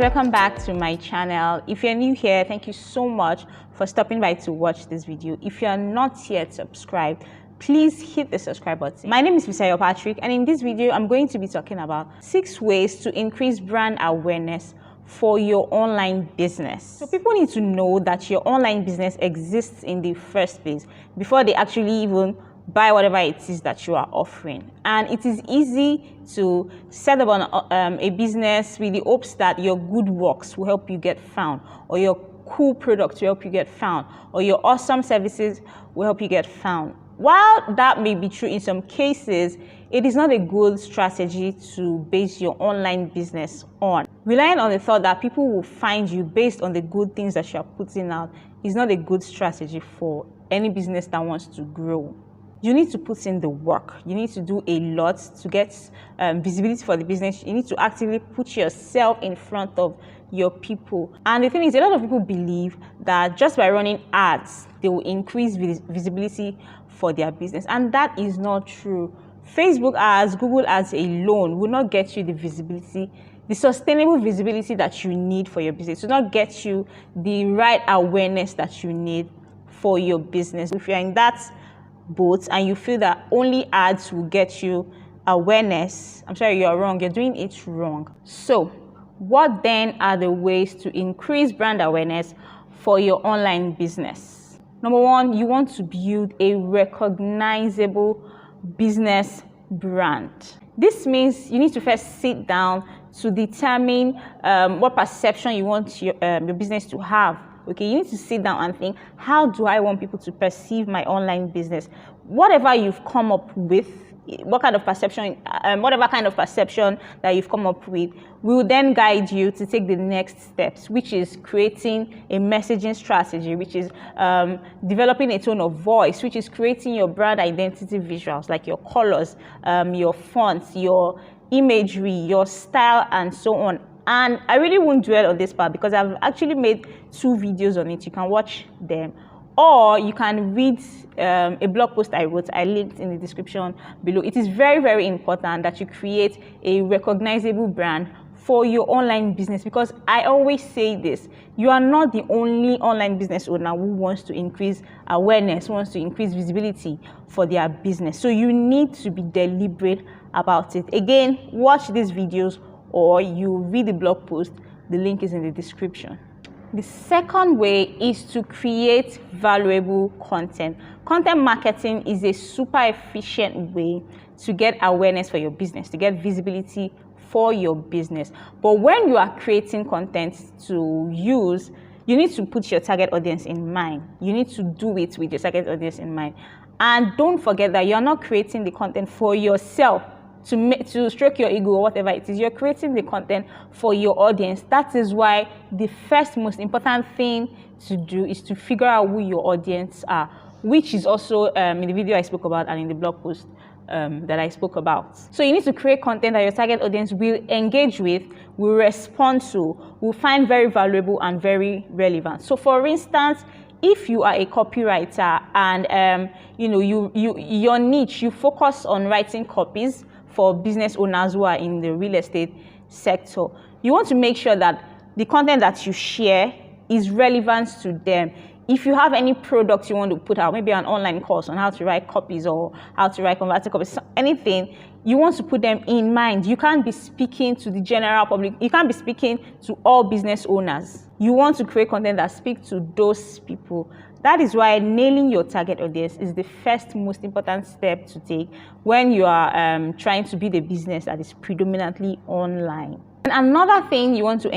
welcome back to my channel. If you're new here, thank you so much for stopping by to watch this video. If you are not yet subscribed, please hit the subscribe button. My name is Fisayo Patrick, and in this video I'm going to be talking about 6 ways to increase brand awareness for your online business. So people need to know that your online business exists in the first place before they actually even buy whatever it is that you are offering. And it is easy to set up on a business with the hopes that your good works will help you get found, or your cool products will help you get found, or your awesome services will help you get found. While that may be true in some cases, it is not a good strategy to base your online business on. Relying on the thought that people will find you based on the good things that you are putting out is not a good strategy for any business that wants to grow. You need to put in the work. You need to do a lot to get visibility for the business. You need to actively put yourself in front of your people. And the thing is, a lot of people believe that just by running ads, they will increase visibility for their business. And that is not true. Facebook ads, Google ads alone will not get you the visibility, the sustainable visibility that you need for your business. It will not get you the right awareness that you need for your business. If you're in that boat and you feel that only ads will get you awareness, I'm sorry, you're wrong. You're doing it wrong. So what then are the ways to increase brand awareness for your online business? Number 1, you want to build a recognizable business brand. This means you need to first sit down to determine what perception you want your business to have. Okay, you need to sit down and think, how do I want people to perceive my online business? Whatever you've come up with, what kind of perception, whatever kind of perception that you've come up with, will then guide you to take the next steps, which is creating a messaging strategy, which is developing a tone of voice, which is creating your brand identity visuals, like your colors, your fonts, your imagery, your style, and so on. And I really won't dwell on this part because I've actually made 2 videos on it. You can watch them, or you can read a blog post I wrote. I linked in the description below. It is very, very important that you create a recognizable brand for your online business, because I always say this: you are not the only online business owner who wants to increase awareness, who wants to increase visibility for their business. So you need to be deliberate about it. Again, watch these videos, or you read the blog post. The link is in the description. The second way is to create valuable content. Content marketing is a super efficient way to get awareness for your business, to get visibility for your business. But when you are creating content to use, you need to put your target audience in mind. You need to do it with your target audience in mind. And don't forget that you're not creating the content for yourself, to stroke your ego or whatever it is. You're creating the content for your audience. That is why the first most important thing to do is to figure out who your audience are, which is also in the video I spoke about and in the blog post that I spoke about. So you need to create content that your target audience will engage with, will respond to, will find very valuable and very relevant. So for instance, if you are a copywriter and your niche, you focus on writing copies for business owners who are in the real estate sector, you want to make sure that the content that you share is relevant to them. If you have any products you want to put out, maybe an online course on how to write copies or how to write converted copies, anything, you want to put them in mind. You can't be speaking to the general public. You can't be speaking to all business owners. You want to create content that speaks to those people. That is why nailing your target audience is the first most important step to take when you are trying to build a business that is predominantly online. And another thing you want to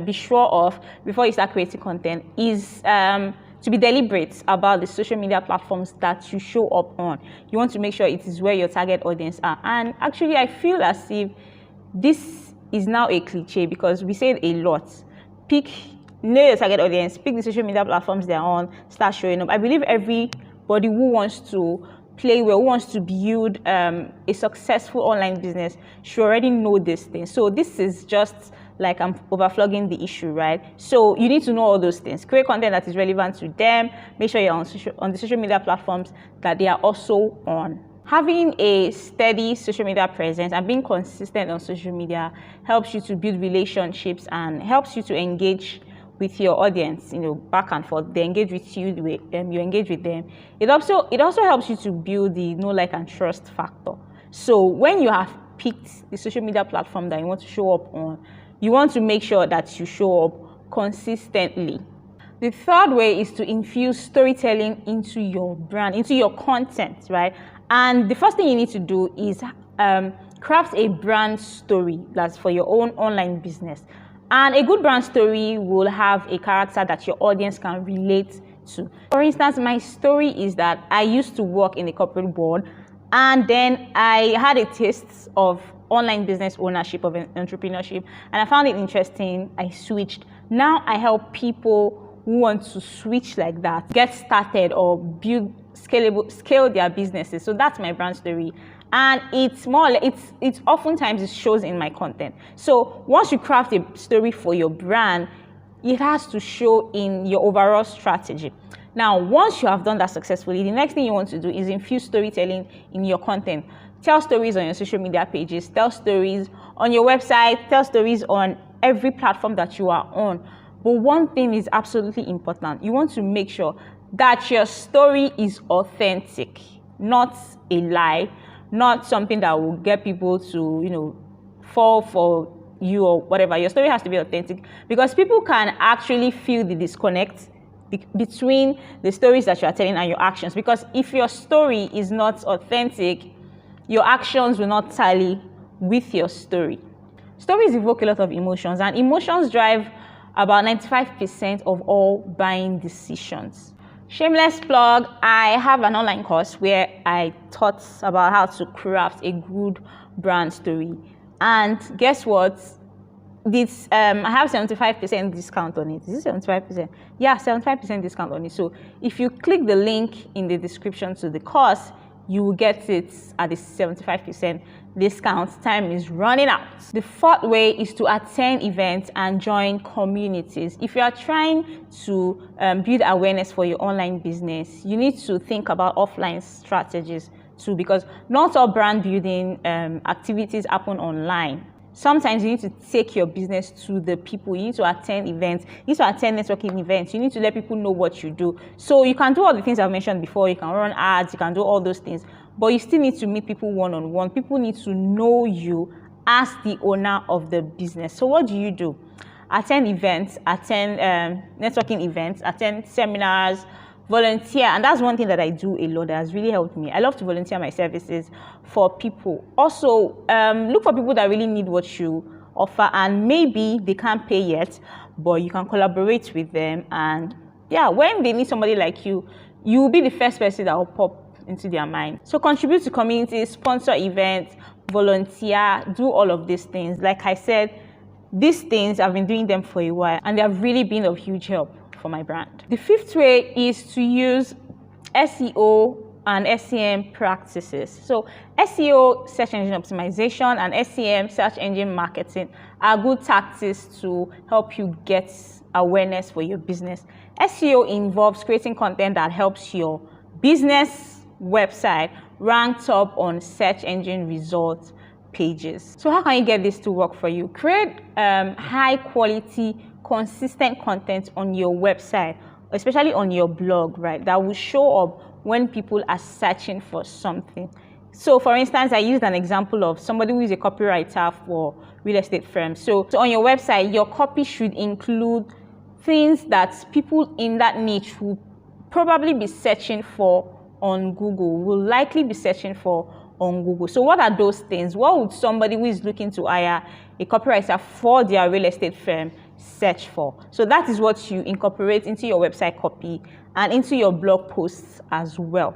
be sure of before you start creating content is to be deliberate about the social media platforms that you show up on. You want to make sure it is where your target audience are. And actually, I feel as if this is now a cliche because we say it a lot. Know your target audience, pick the social media platforms they're on, start showing up. I believe everybody who wants to play well, who wants to build a successful online business should already know this thing. So this is just like I'm overflogging the issue, right? So you need to know all those things. Create content that is relevant to them. Make sure you're on the social media platforms that they are also on. Having a steady social media presence and being consistent on social media helps you to build relationships and helps you to engage with your audience, back and forth. They engage with you, you engage with them. It also helps you to build the know, like, and trust factor. So when you have picked the social media platform that you want to show up on, you want to make sure that you show up consistently. The third way is to infuse storytelling into your brand, into your content, right? And the first thing you need to do is craft a brand story that's for your own online business. And a good brand story will have a character that your audience can relate to. For instance, my story is that I used to work in a corporate board, and then I had a taste of online business ownership, of entrepreneurship, and I found it interesting. I switched. Now I help people who want to switch like that, get started or scale their businesses. So that's my brand story. And it's oftentimes it shows in my content. So once you craft a story for your brand, it has to show in your overall strategy. Now, once you have done that successfully, the next thing you want to do is infuse storytelling in your content. Tell stories on your social media pages, tell stories on your website, tell stories on every platform that you are on. But one thing is absolutely important. You want to make sure that your story is authentic, not a lie, not something that will get people to, fall for you or whatever. Your story has to be authentic because people can actually feel the disconnect between the stories that you are telling and your actions. Because if your story is not authentic, your actions will not tally with your story. Stories evoke a lot of emotions, and emotions drive about 95% of all buying decisions. Shameless plug, I have an online course where I taught about how to craft a good brand story. And guess what? This I have 75% discount on it. Is it 75%? Yeah, 75% discount on it. So if you click the link in the description to the course, you will get it at the 75% discount. Time is running out. The fourth way is to attend events and join communities. If you are trying to build awareness for your online business, you need to think about offline strategies too, because not all brand building activities happen online. Sometimes you need to take your business to the people. You need to attend events. You need to attend networking events. You need to let people know what you do. So you can do all the things I've mentioned before. You can run ads. You can do all those things. But you still need to meet people one-on-one. People need to know you as the owner of the business. So what do? Attend events, attend networking events, attend seminars, volunteer. And that's one thing that I do a lot that has really helped me. I love to volunteer my services for people. Also, look for people that really need what you offer, and maybe they can't pay yet, but you can collaborate with them. And yeah, when they need somebody like you, you will be the first person that will pop into their mind. So contribute to communities, sponsor events, volunteer, do all of these things. Like I said, these things, I've been doing them for a while, and they have really been of huge help for my brand. The fifth way is to use SEO and SEM practices. So SEO, search engine optimization, and SEM, search engine marketing, are good tactics to help you get awareness for your business. SEO involves creating content that helps your business website rank top on search engine results pages. So how can you get this to work for you? Create high quality, consistent content on your website, especially on your blog, right? That will show up when people are searching for something. So for instance, I used an example of somebody who is a copywriter for real estate firms. So on your website, your copy should include things that people in that niche will probably be searching for on Google, will likely be searching for on Google. So what are those things? What would somebody who is looking to hire a copywriter for their real estate firm search for? So that is what you incorporate into your website copy and into your blog posts as well.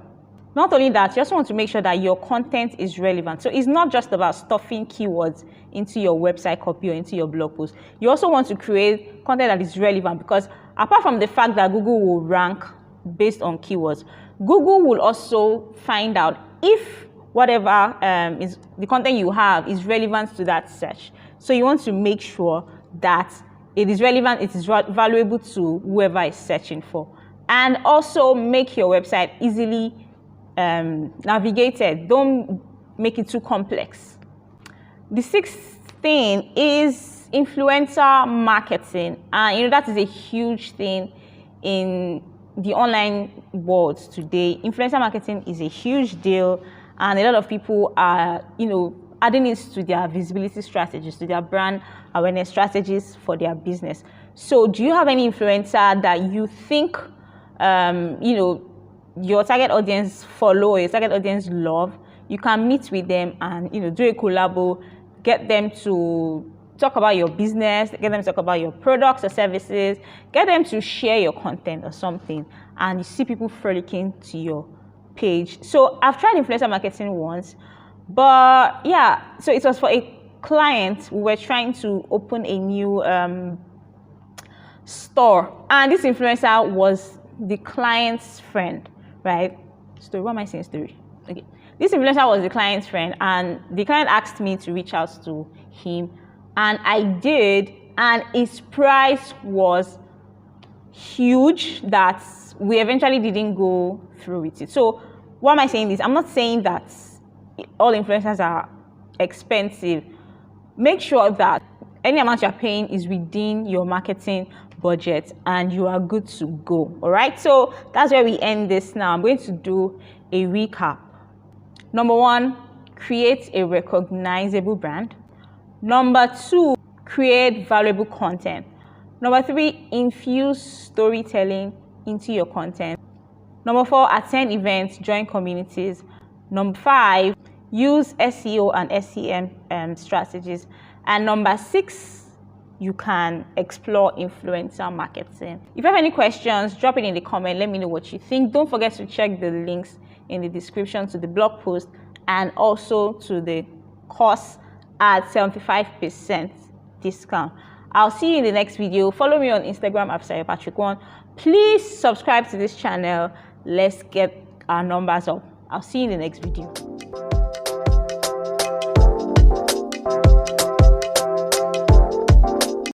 Not only that, you also want to make sure that your content is relevant. So it's not just about stuffing keywords into your website copy or into your blog post. You also want to create content that is relevant, because apart from the fact that Google will rank based on keywords, Google will also find out if whatever is the content you have is relevant to that search. So you want to make sure that it is relevant, it is valuable to whoever is searching for. And also make your website easily navigated. Don't make it too complex. The sixth thing is influencer marketing, and that is a huge thing in the online world today. Influencer marketing is a huge deal, and a lot of people are adding it to their visibility strategies, to their brand awareness strategies for their business. So do you have any influencer that you think your target audience follow, your target audience love? You can meet with them and do a collabo, get them to talk about your business, get them to talk about your products or services, get them to share your content or something, and you see people frolicking to your page. So I've tried influencer marketing once, but yeah, so it was for a client. We were trying to open a new store, and this influencer was the client's friend, right? Story, what am I saying story? Okay. This influencer was the client's friend, and the client asked me to reach out to him, and I did, and his price was huge that we eventually didn't go through with it. So why am I saying this? I'm not saying that all influencers are expensive. Make sure that any amount you're paying is within your marketing budget and you are good to go. All right, so that's where we end this now. I'm going to do a recap. Number 1, create a recognizable brand. Number 2, create valuable content. Number 3, infuse storytelling into your content. Number 4, attend events, join communities. Number 5, use SEO and SEM strategies. And number 6, you can explore influencer marketing. If you have any questions, drop it in the comment. Let me know what you think. Don't forget to check the links in the description to the blog post and also to the course at 75% discount. I'll see you in the next video. Follow me on Instagram at Fisayo Please subscribe to this channel. Let's get our numbers up. I'll see you in the next video.